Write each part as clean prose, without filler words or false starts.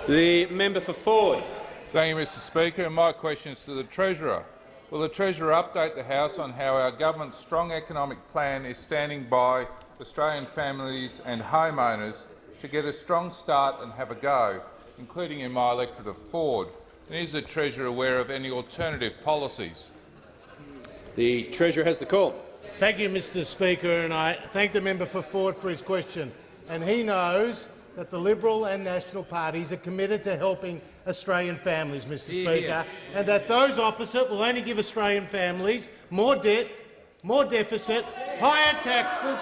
The member for Ford. Thank you, Mr Speaker. And my question is to the Treasurer. Will the Treasurer update the House on how our government's strong economic plan is standing by Australian families and homeowners to get a strong start and have a go, including in my electorate of Ford? And is the Treasurer aware of any alternative policies? The Treasurer has the call. Thank you, Mr Speaker, and I thank the member for Ford for his question. And he knows that the Liberal and National parties are committed to helping Australian families, Mr Speaker, and that those opposite will only give Australian families more debt, more deficit, higher taxes,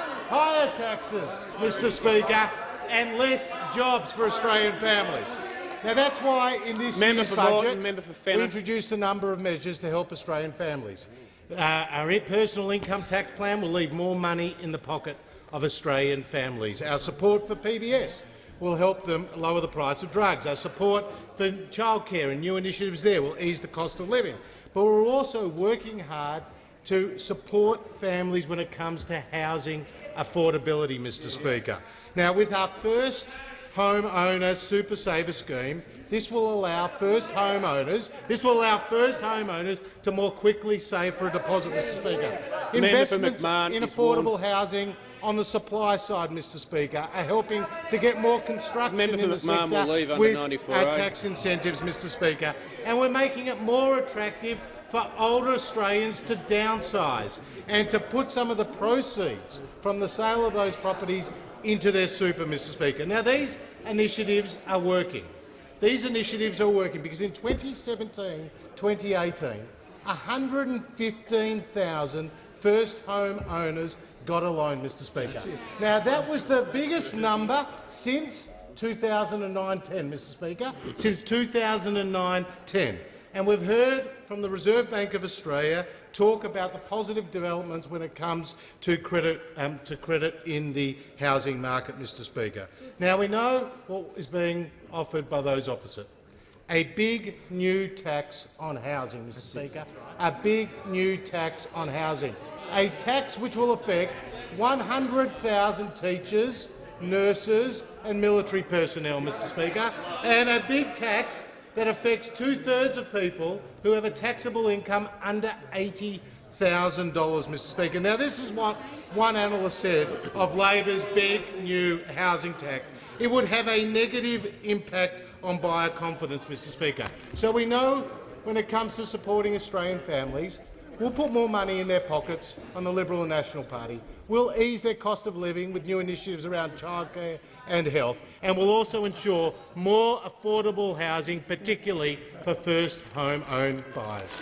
Mr Speaker, and less jobs for Australian families. Now, that's why in this year's budget we introduced a number of measures to help Australian families. Our personal income tax plan will leave more money in the pocket of Australian families. Our support for PBS will help them lower the price of drugs. Our support for childcare and new initiatives there will ease the cost of living. But we're also working hard to support families when it comes to housing affordability, Mr Speaker. Now, with our first homeowner super saver scheme, this will allow first homeowners to more quickly save for a deposit, Mr Speaker. Investments in affordable housing on the supply side, Mr Speaker, are helping to get more construction in the sector with our tax incentives, Mr Speaker, and we're making it more attractive for older Australians to downsize and to put some of the proceeds from the sale of those properties into their super, Mr Speaker. Now, these initiatives are working. These initiatives are working because in 2017-2018, 115,000 first home owners got a loan, Mr Speaker. Now, that was the biggest number since 2009-10, Mr Speaker, since 2009-10. And we've heard from the Reserve Bank of Australia talk about the positive developments when it comes to credit in the housing market, Mr Speaker. Now, we know what is being offered by those opposite. A big new tax on housing, Mr Speaker. A big new tax on housing. A tax which will affect 100,000 teachers, nurses and military personnel, Mr Speaker, and a big tax that affects 2/3 of people who have a taxable income under $80,000, Mr Speaker. Now, this is what one analyst said of Labor's big new housing tax. It would have a negative impact on buyer confidence, Mr Speaker. So we know when it comes to supporting Australian families, we'll put more money in their pockets on the Liberal and National Party. We'll ease their cost of living with new initiatives around childcare and health, and we'll also ensure more affordable housing, particularly for first home-owned buyers.